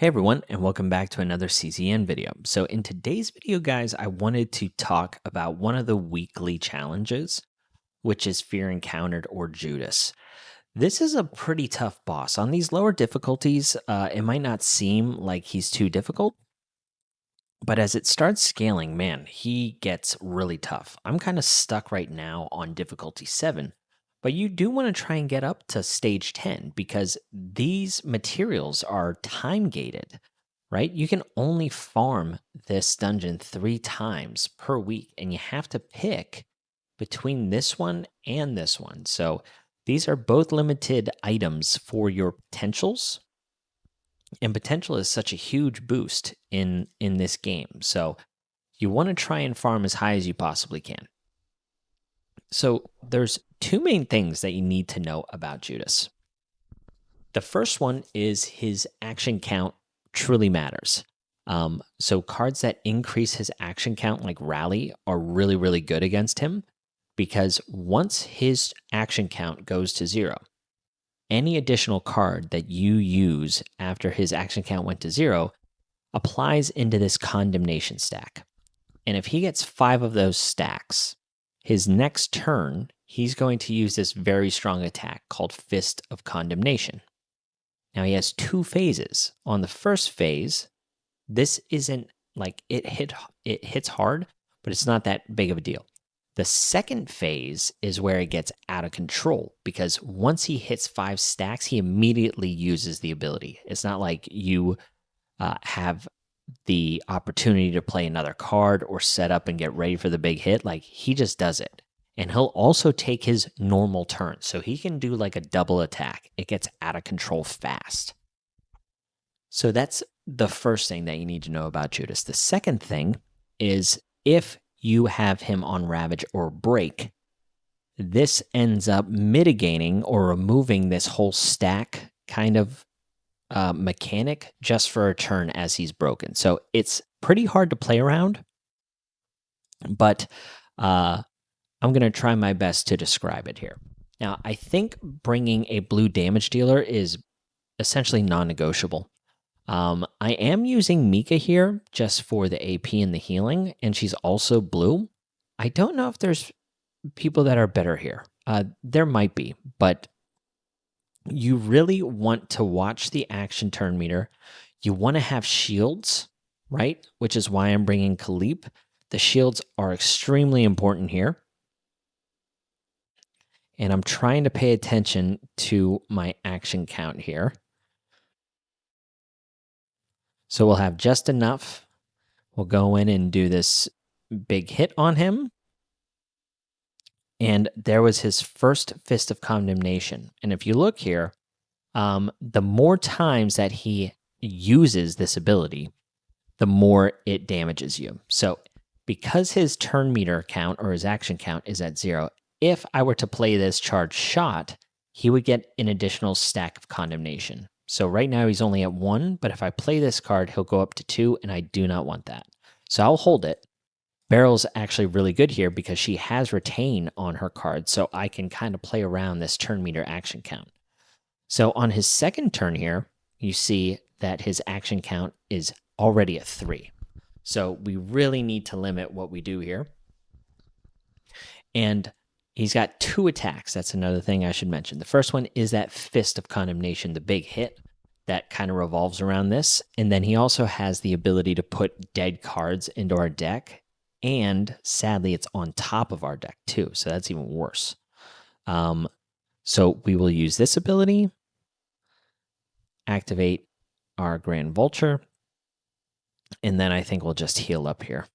Hey everyone, and welcome back to another CZN video. So in today's video, guys, I wanted to talk about one of the weekly challenges, which is Fear Encountered or Judas. This is a pretty tough boss. On these lower difficulties, it might not seem like he's too difficult, but as it starts scaling, man, he gets really tough. I'm kind of stuck right now on difficulty 7, but you do want to try and get up to stage 10 because these materials are time gated, right? You can only farm this dungeon 3 times per week, and you have to pick between this one and this one. So these are both limited items for your potentials, and potential is such a huge boost in this game. So you want to try and farm as high as you possibly can. So there's two main things that you need to know about Judas. The first one is his action count truly matters. So cards that increase his action count, like Rally, are really, really good against him because once his action count goes to 0, any additional card that you use after his action count went to 0 applies into this condemnation stack. And if he gets 5 of those stacks, his next turn, he's going to use this very strong attack called Fist of Condemnation. Now he has 2 phases. On the first phase, this isn't like it hits hard, but it's not that big of a deal. The second phase is where it gets out of control because once he hits 5 stacks, he immediately uses the ability. It's not like you have the opportunity to play another card or set up and get ready for the big hit. Like, he just does it. And he'll also take his normal turn. So he can do like a double attack. It gets out of control fast. So that's the first thing that you need to know about Judas. The second thing is if you have him on Ravage or Break, this ends up mitigating or removing this whole stack kind of mechanic just for a turn as he's broken. So it's pretty hard to play around, but I'm going to try my best to describe it here. Now, I think bringing a blue damage dealer is essentially non-negotiable. I am using Mika here just for the AP and the healing, and she's also blue. I don't know if there's people that are better here. There might be, but you really want to watch the action turn meter. You want to have shields, right? Which is why I'm bringing Khalip. The shields are extremely important here. And I'm trying to pay attention to my action count here. So we'll have just enough. We'll go in and do this big hit on him. And there was his first Fist of Condemnation. And if you look here, the more times that he uses this ability, the more it damages you. So because his turn meter count or his action count is at 0, if I were to play this charged shot, he would get an additional stack of condemnation. So right now he's only at 1, but if I play this card, he'll go up to 2, and I do not want that. So I'll hold it. Beryl's actually really good here because she has Retain on her card, so I can kind of play around this turn meter action count. So on his second turn here, you see that his action count is already at 3. So we really need to limit what we do here. And he's got 2 attacks. That's another thing I should mention. The first one is that Fist of Condemnation, the big hit that kind of revolves around this. And then he also has the ability to put dead cards into our deck. And sadly, it's on top of our deck too. So that's even worse. So we will use this ability, activate our Grand Vulture, and then I think we'll just heal up here.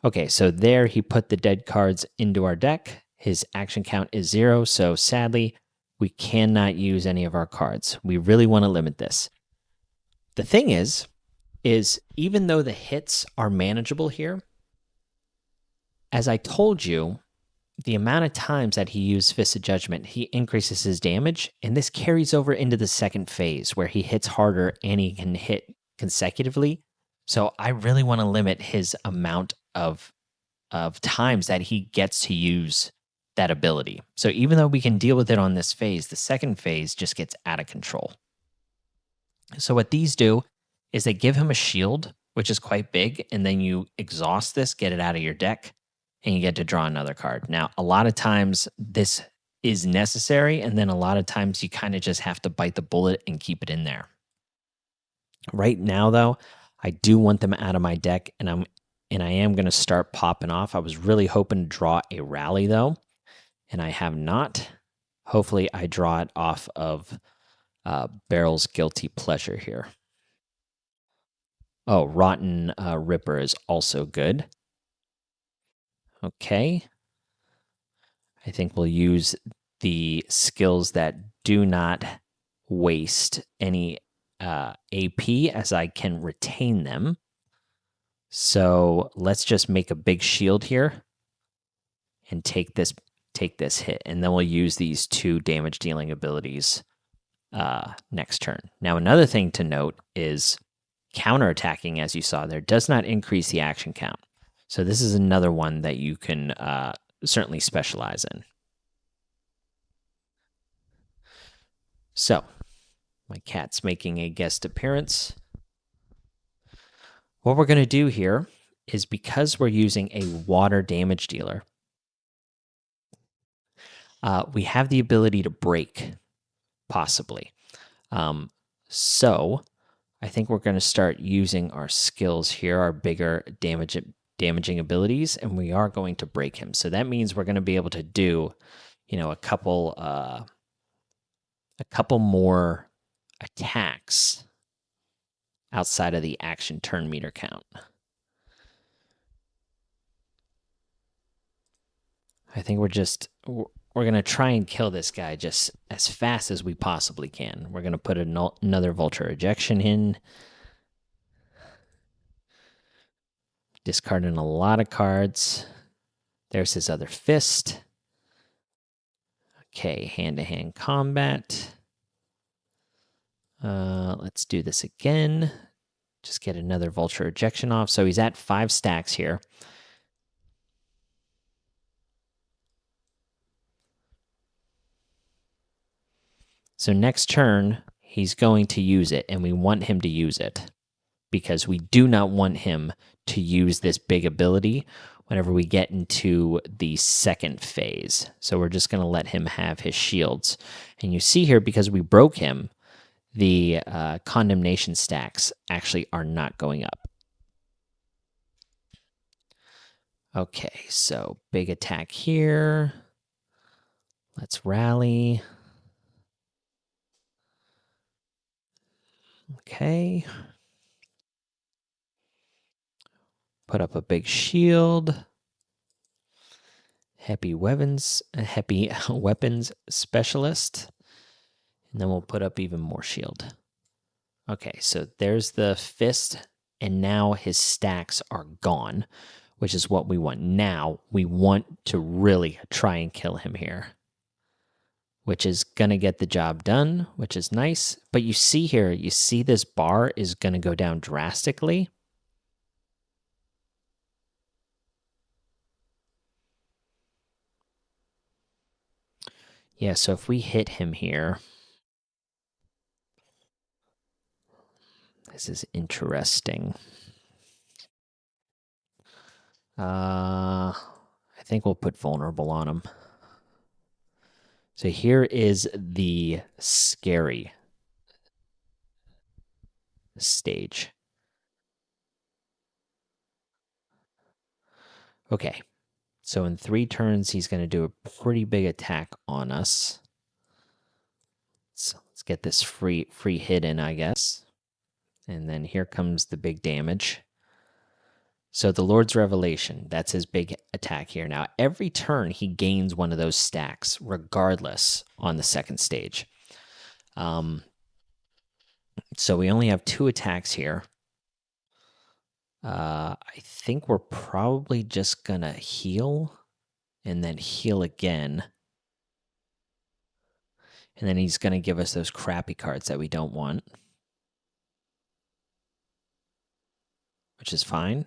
Okay, so there he put the dead cards into our deck. His action count is 0, so sadly, we cannot use any of our cards. We really want to limit this. The thing is even though the hits are manageable here, as I told you, the amount of times that he used Fist of Judgment, he increases his damage, and this carries over into the second phase where he hits harder and he can hit consecutively. So I really want to limit his amount of times that he gets to use that ability. So even though we can deal with it on this phase, the second phase just gets out of control. So what these do is they give him a shield, which is quite big, and then you exhaust this, get it out of your deck, and you get to draw another card. Now, a lot of times this is necessary, and then a lot of times you kind of just have to bite the bullet and keep it in there. Right now, though, I do want them out of my deck, and I am going to start popping off. I was really hoping to draw a rally though, and I have not. Hopefully, I draw it off of Barrel's Guilty Pleasure here. Oh, Rotten Ripper is also good. Okay. I think we'll use the skills that do not waste any AP as I can retain them. So let's just make a big shield here and take this hit, and then we'll use these 2 damage dealing abilities next turn. Now, another thing to note is counterattacking, as you saw there, does not increase the action count. So this is another one that you can certainly specialize in. So my cat's making a guest appearance. What we're going to do here is, because we're using a water damage dealer, we have the ability to break, possibly. So I think we're going to start using our skills here, our bigger damaging abilities, and we are going to break him. So that means we're going to be able to do, a couple more attacks outside of the action turn meter count. I think we're going to try and kill this guy just as fast as we possibly can. We're going to put another Vulture Ejection in. Discarding a lot of cards. There's his other fist. Okay, hand-to-hand combat. Let's do this again. Just get another Vulture Ejection off. So he's at 5 stacks here. So next turn, he's going to use it, and we want him to use it because we do not want him to use this big ability whenever we get into the second phase. So we're just going to let him have his shields. And you see here, because we broke him, the condemnation stacks actually are not going up. Okay, so big attack here. Let's rally. Okay. Put up a big shield. Happy weapons specialist. And then we'll put up even more shield. Okay, so there's the fist, and now his stacks are gone, which is what we want. Now we want to really try and kill him here, which is going to get the job done, which is nice. But you see here, this bar is going to go down drastically. Yeah, so if we hit him here, this is interesting. I think we'll put vulnerable on him. So here is the scary stage. Okay, so in 3 turns, he's going to do a pretty big attack on us. So let's get this free hit in, I guess. And then here comes the big damage. So the Lord's Revelation, that's his big attack here. Now, every turn, he gains one of those stacks, regardless, on the second stage. So we only have 2 attacks here. I think we're probably just going to heal and then heal again. And then he's going to give us those crappy cards that we don't want, which is fine.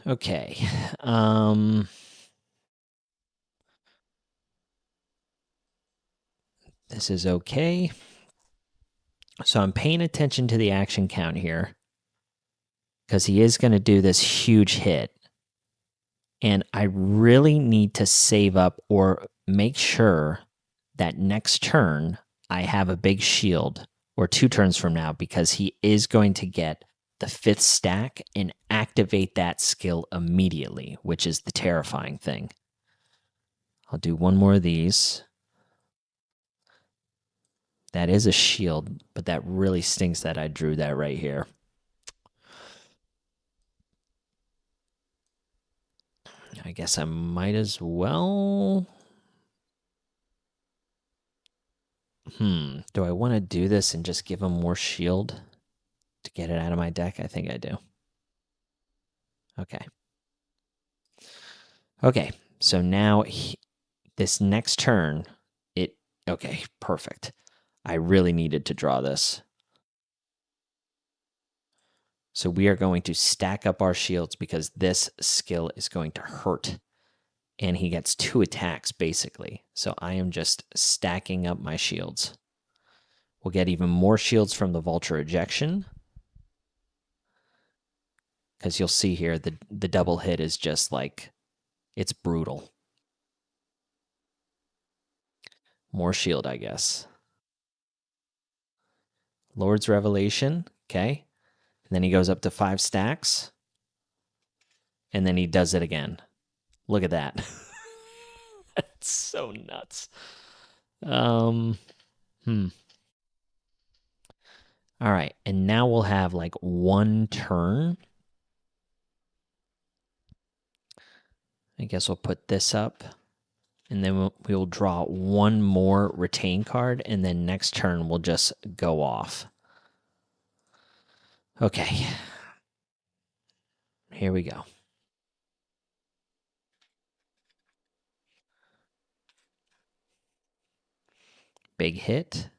Okay. This is okay. So I'm paying attention to the action count here because he is going to do this huge hit. And I really need to save up or make sure that next turn I have a big shield, or 2 turns from now, because he is going to get the 5th stack and activate that skill immediately, which is the terrifying thing. I'll do one more of these. That is a shield, but that really stinks that I drew that right here. I guess I might as well. Do I want to do this and just give him more shield to get it out of my deck? I think I do. Okay. Okay, so now this next turn, okay, perfect. I really needed to draw this. So we are going to stack up our shields because this skill is going to hurt. And he gets 2 attacks, basically. So I am just stacking up my shields. We'll get even more shields from the Vulture Ejection. Because you'll see here, the double hit is just like, it's brutal. More shield, I guess. Lord's Revelation, okay. And then he goes up to 5 stacks. And then he does it again. Look at that. That's so nuts. All right, and now we'll have like 1 turn. I guess we'll put this up. And then we'll draw 1 more retain card. And then next turn we'll just go off. Okay. Here we go. Big hit.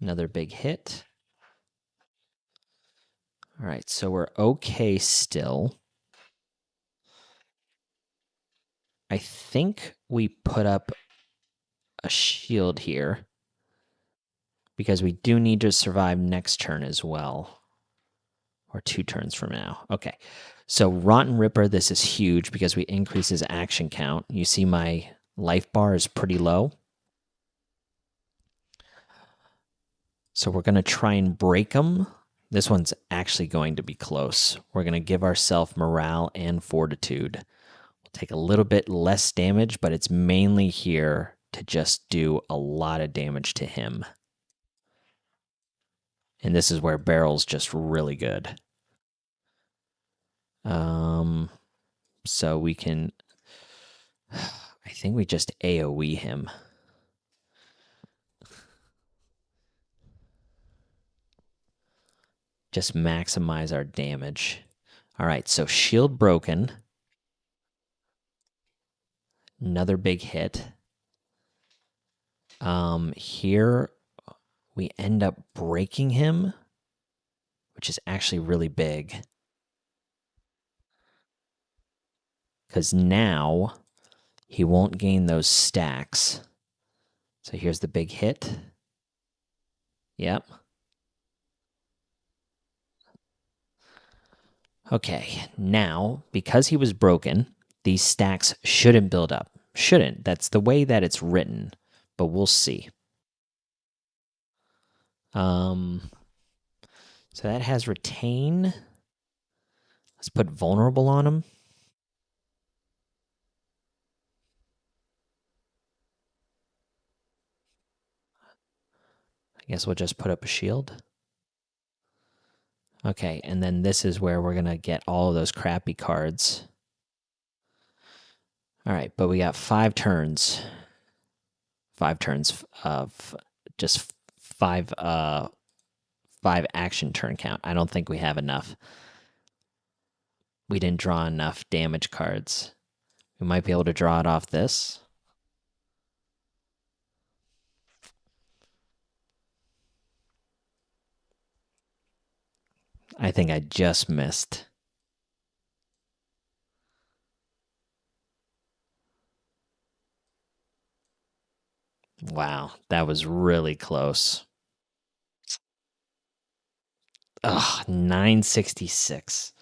Another big hit. All right, so we're okay still. I think we put up a shield here because we do need to survive next turn as well, or 2 turns from now. Okay, so Rotten Ripper, this is huge because we increase his action count. You see my life bar is pretty low. So we're going to try and break him. This one's actually going to be close. We're going to give ourselves morale and fortitude. We'll take a little bit less damage, but it's mainly here to just do a lot of damage to him. And this is where Barrel's just really good. So we can, I think we just AoE him. Just maximize our damage. All right, so shield broken. Another big hit. Here we end up breaking him, which is actually really big. Because now he won't gain those stacks. So here's the big hit. Yep. Okay, now, because he was broken, these stacks shouldn't build up. Shouldn't. That's the way that it's written, but we'll see. So that has retain. Let's put vulnerable on him. I guess we'll just put up a shield. Okay, and then this is where we're going to get all of those crappy cards. All right, but we got 5 turns. 5 turns of just 5 action turn count. I don't think we have enough. We didn't draw enough damage cards. We might be able to draw it off this. I think I just missed. Wow, that was really close. Ugh, 966.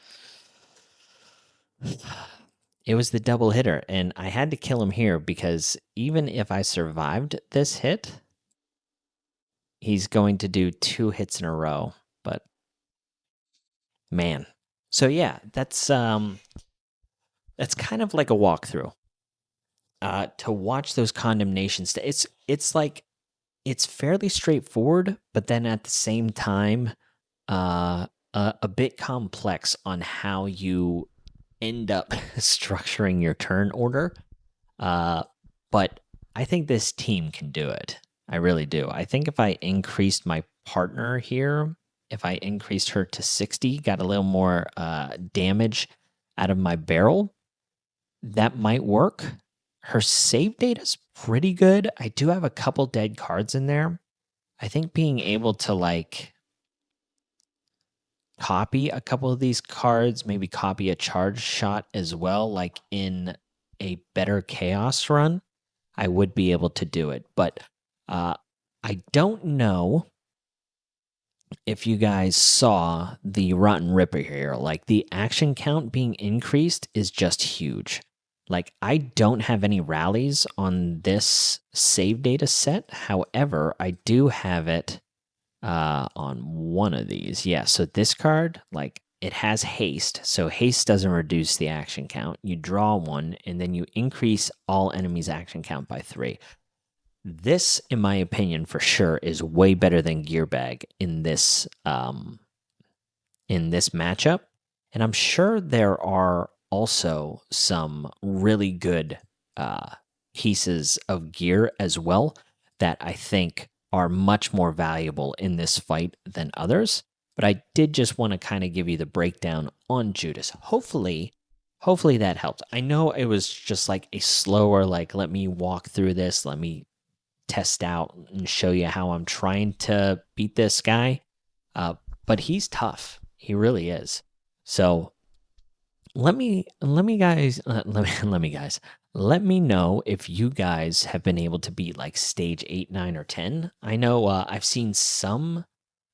It was the double hitter, and I had to kill him here because even if I survived this hit, he's going to do 2 hits in a row. But man. So yeah, that's kind of like a walkthrough. To watch those condemnations, it's like it's fairly straightforward, but then at the same time, a bit complex on how you end up structuring your turn order. Uh, but I think this team can do it. I really do. I think if I increased my partner here, if I increased her to 60, got a little more damage out of my barrel, that might work. Her save data's pretty good. I do have a couple dead cards in there. I think being able to like copy a couple of these cards, maybe copy a charge shot as well, like in a better chaos run, I would be able to do it. But uh, I don't know if you guys saw the Rotten Ripper here. Like the action count being increased is just huge. Like I don't have any rallies on this save data set. However, I do have it on one of these. Yeah, so this card, like it has haste. So haste doesn't reduce the action count. You draw one and then you increase all enemies' action count by 3. This, in my opinion, for sure, is way better than Gear Bag in this matchup. And I'm sure there are also some really good uh, pieces of gear as well that I think are much more valuable in this fight than others. But I did just want to kind of give you the breakdown on Judas. Hopefully that helped. I know it was just like a slower, like, let me walk through this, let me test out and show you how I'm trying to beat this guy. Uh, but he's tough. He really is. So let me guys let me guys let me know if you guys have been able to beat like stage 8, 9, or 10. I know I've seen some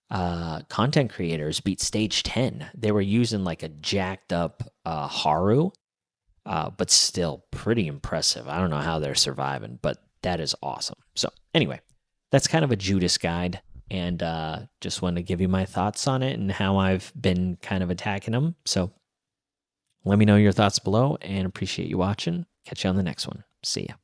content creators beat stage 10. They were using like a jacked up Haru, but still pretty impressive. I don't know how they're surviving, but that is awesome. So anyway, that's kind of a Judas guide, and just wanted to give you my thoughts on it and how I've been kind of attacking them. So let me know your thoughts below, and appreciate you watching. Catch you on the next one. See ya.